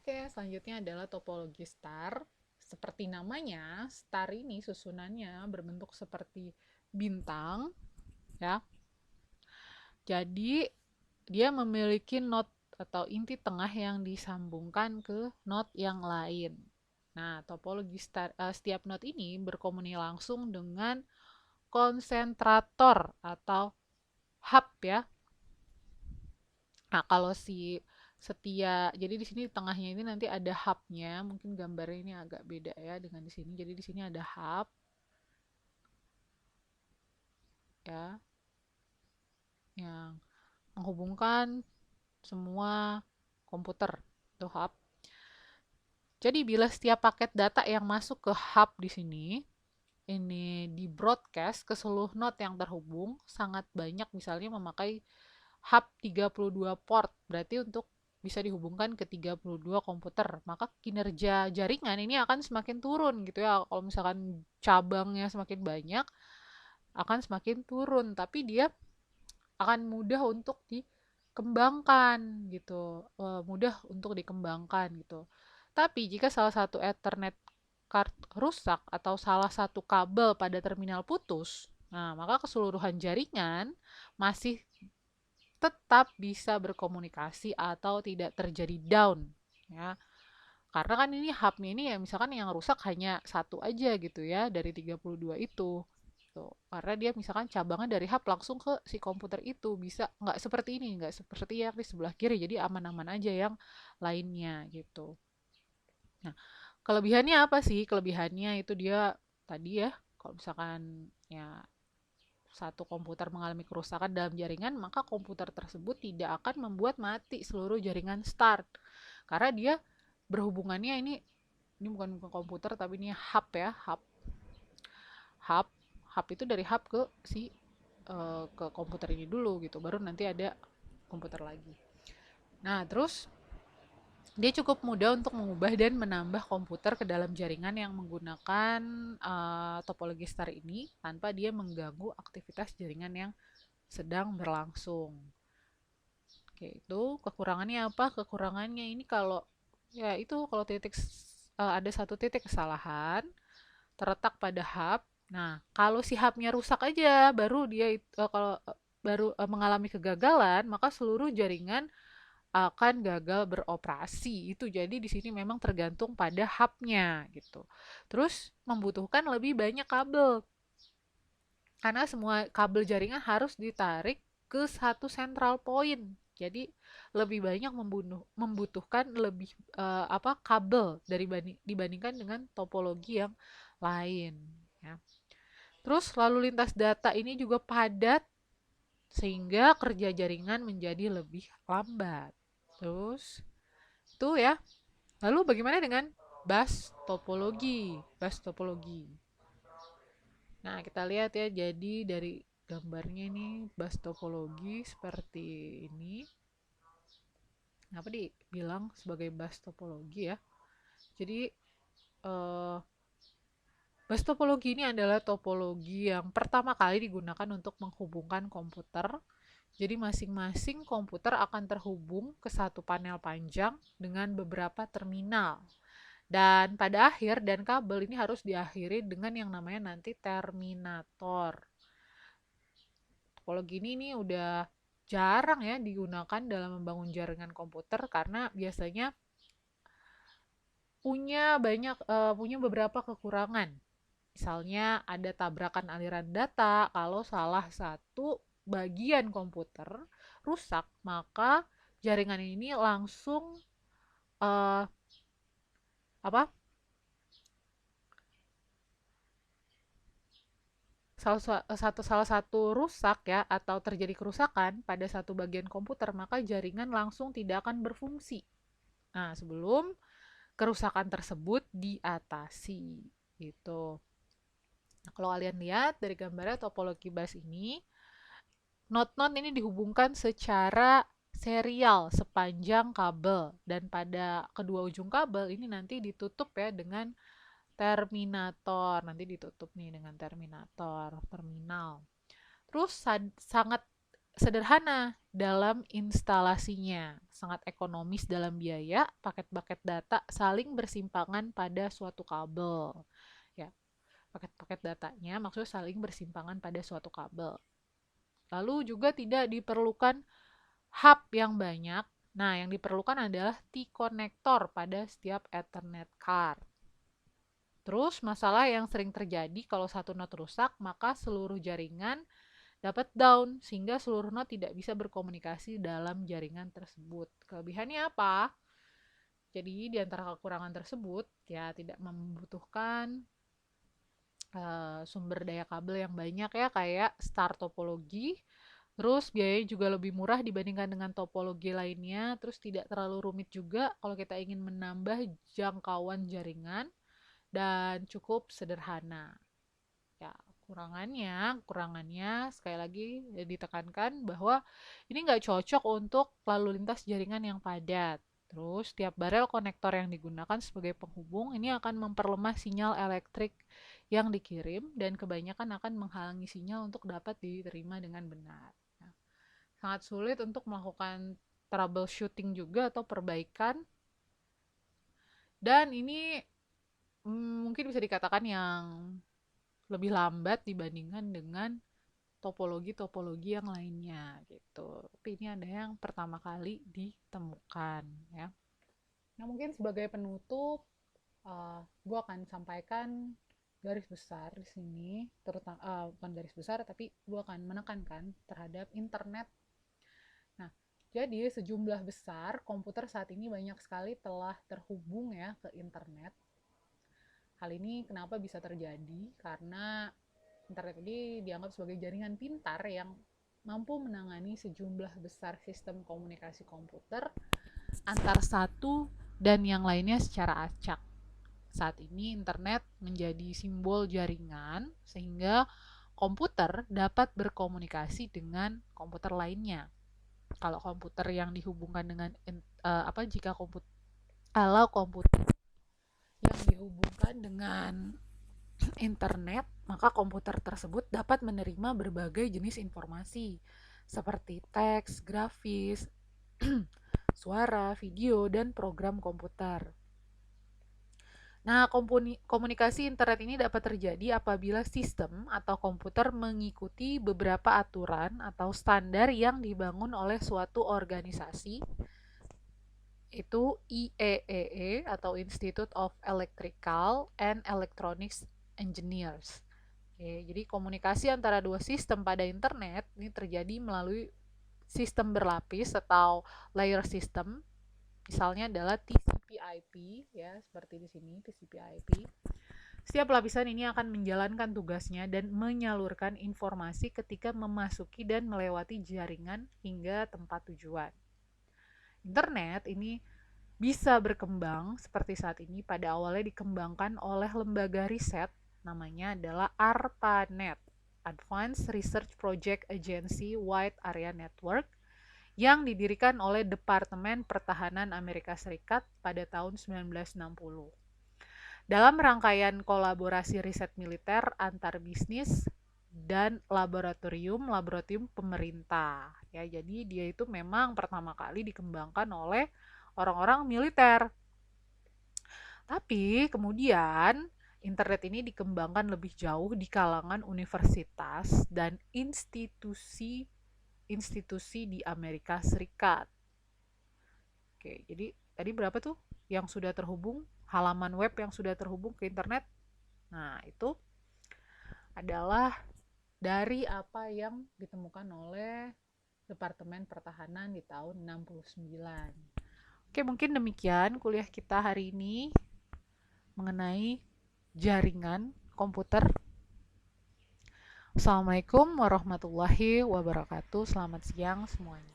Oke, selanjutnya adalah topologi star. Seperti namanya, star ini susunannya berbentuk seperti bintang, ya. Jadi dia memiliki node atau inti tengah yang disambungkan ke node yang lain. Nah, topologi setiap node ini berkomunikasi langsung dengan konsentrator atau hub ya. Nah, kalau jadi di sini di tengahnya ini nanti ada hubnya. Mungkin gambarnya ini agak beda ya dengan di sini. Jadi di sini ada hub ya yang menghubungkan semua komputer itu hub. Jadi bila setiap paket data yang masuk ke hub di sini ini di broadcast ke seluruh node yang terhubung, sangat banyak misalnya memakai hub 32 port, berarti untuk bisa dihubungkan ke 32 komputer, maka kinerja jaringan ini akan semakin turun gitu ya. Kalau misalkan cabangnya semakin banyak, akan semakin turun, tapi dia akan mudah untuk dikembangkan gitu, mudah untuk dikembangkan gitu. Tapi jika salah satu Ethernet card rusak atau salah satu kabel pada terminal putus, nah maka keseluruhan jaringan masih tetap bisa berkomunikasi atau tidak terjadi down ya. Karena kan ini hubnya ini ya misalkan yang rusak hanya satu aja gitu ya dari 32 itu. Tuh, karena dia misalkan cabangnya dari hub langsung ke si komputer itu bisa nggak seperti ini, nggak seperti yang di sebelah kiri, jadi aman-aman aja yang lainnya gitu. Nah, kelebihannya apa sih? Kelebihannya itu dia tadi ya, kalau misalkan ya satu komputer mengalami kerusakan dalam jaringan, maka komputer tersebut tidak akan membuat mati seluruh jaringan start. Karena dia berhubungannya ini bukan komputer tapi ini hub ya, hub. Hub hub itu dari hub ke ke komputer ini dulu gitu, baru nanti ada komputer lagi. Nah, terus dia cukup mudah untuk mengubah dan menambah komputer ke dalam jaringan yang menggunakan topologi star ini tanpa dia mengganggu aktivitas jaringan yang sedang berlangsung. Oke, itu kekurangannya apa? Kekurangannya ini kalau ya itu kalau ada satu titik kesalahan terletak pada hub. Nah, kalau si hubnya rusak aja, baru dia kalau baru mengalami kegagalan, maka seluruh jaringan akan gagal beroperasi. Itu jadi di sini memang tergantung pada hubnya gitu. Terus membutuhkan lebih banyak kabel karena semua kabel jaringan harus ditarik ke satu central point. Jadi lebih banyak membutuhkan lebih kabel dibandingkan dengan topologi yang lain. Ya. Terus lalu lintas data ini juga padat sehingga kerja jaringan menjadi lebih lambat. Terus itu ya. Lalu bagaimana dengan bus topologi? Bus topologi. Nah, kita lihat ya, jadi dari gambarnya ini bus topologi seperti ini. Kenapa dibilang sebagai bus topologi ya? Jadi eh, bus topologi ini adalah topologi yang pertama kali digunakan untuk menghubungkan komputer. Jadi masing-masing komputer akan terhubung ke satu panel panjang dengan beberapa terminal. Dan pada akhir dan kabel ini harus diakhiri dengan yang namanya nanti terminator. Topologi ini udah jarang ya digunakan dalam membangun jaringan komputer karena biasanya punya beberapa kekurangan. Misalnya ada tabrakan aliran data, kalau salah satu bagian komputer rusak, maka jaringan ini langsung uh, apa salah satu rusak ya atau terjadi kerusakan pada satu bagian komputer, maka jaringan langsung tidak akan berfungsi. Nah, sebelum kerusakan tersebut diatasi gitu. Nah, kalau kalian lihat dari gambarnya topologi bus ini, node-node ini dihubungkan secara serial sepanjang kabel dan pada kedua ujung kabel ini nanti ditutup ya dengan terminator. Nanti ditutup nih dengan terminal. Terus sangat sederhana dalam instalasinya, sangat ekonomis dalam biaya, paket-paket data saling bersimpangan pada suatu kabel. Ya, paket-paket datanya maksudnya saling bersimpangan pada suatu kabel. Lalu juga tidak diperlukan hub yang banyak. Nah, yang diperlukan adalah T-connector pada setiap Ethernet card. Terus, masalah yang sering terjadi kalau satu node rusak, maka seluruh jaringan dapat down, sehingga seluruh node tidak bisa berkomunikasi dalam jaringan tersebut. Kelebihannya apa? Jadi, di antara kekurangan tersebut, ya tidak membutuhkan sumber daya kabel yang banyak ya, kayak star topologi. Terus biayanya juga lebih murah dibandingkan dengan topologi lainnya. Terus tidak terlalu rumit juga kalau kita ingin menambah jangkauan jaringan dan cukup sederhana. Ya, kurangannya sekali lagi ditekankan bahwa ini nggak cocok untuk lalu lintas jaringan yang padat. Terus, tiap barel konektor yang digunakan sebagai penghubung ini akan memperlemah sinyal elektrik yang dikirim dan kebanyakan akan menghalangi sinyal untuk dapat diterima dengan benar. Nah, sangat sulit untuk melakukan troubleshooting juga atau perbaikan. Dan ini mungkin bisa dikatakan yang lebih lambat dibandingkan dengan topologi-topologi yang lainnya gitu. Tapi ini ada yang pertama kali ditemukan ya. Nah, mungkin sebagai penutup gue akan sampaikan garis besar di sini, terutama bukan garis besar tapi gue akan menekankan terhadap internet. Nah, jadi sejumlah besar komputer saat ini banyak sekali telah terhubung ya ke internet. Hal ini kenapa bisa terjadi? Karena internet ini dianggap sebagai jaringan pintar yang mampu menangani sejumlah besar sistem komunikasi komputer antar satu dan yang lainnya secara acak. Saat ini internet menjadi simbol jaringan sehingga komputer dapat berkomunikasi dengan komputer lainnya. Kalau komputer yang dihubungkan dengan jika komputer yang dihubungkan dengan internet, maka komputer tersebut dapat menerima berbagai jenis informasi seperti teks, grafis, suara, video, dan program komputer. Nah, komunikasi internet ini dapat terjadi apabila sistem atau komputer mengikuti beberapa aturan atau standar yang dibangun oleh suatu organisasi, itu IEEE atau Institute of Electrical and Electronics Engineers. Oke, jadi komunikasi antara dua sistem pada internet ini terjadi melalui sistem berlapis atau layer system. Misalnya adalah TCP/IP ya, seperti di sini TCP/IP. Setiap lapisan ini akan menjalankan tugasnya dan menyalurkan informasi ketika memasuki dan melewati jaringan hingga tempat tujuan. Internet ini bisa berkembang seperti saat ini. Pada awalnya dikembangkan oleh lembaga riset, namanya adalah ARPANET, Advanced Research Project Agency Wide Area Network, yang didirikan oleh Departemen Pertahanan Amerika Serikat pada tahun 1960. Dalam rangkaian kolaborasi riset militer antar bisnis dan laboratorium pemerintah. Ya, jadi dia itu memang pertama kali dikembangkan oleh orang-orang militer. Tapi kemudian internet ini dikembangkan lebih jauh di kalangan universitas dan institusi di Amerika Serikat. Oke, jadi tadi berapa tuh yang sudah terhubung, halaman web yang sudah terhubung ke internet? Nah, itu adalah dari apa yang ditemukan oleh Departemen Pertahanan di tahun 69. Oke, mungkin demikian kuliah kita hari ini mengenai jaringan komputer. Assalamualaikum warahmatullahi wabarakatuh. Selamat siang semuanya.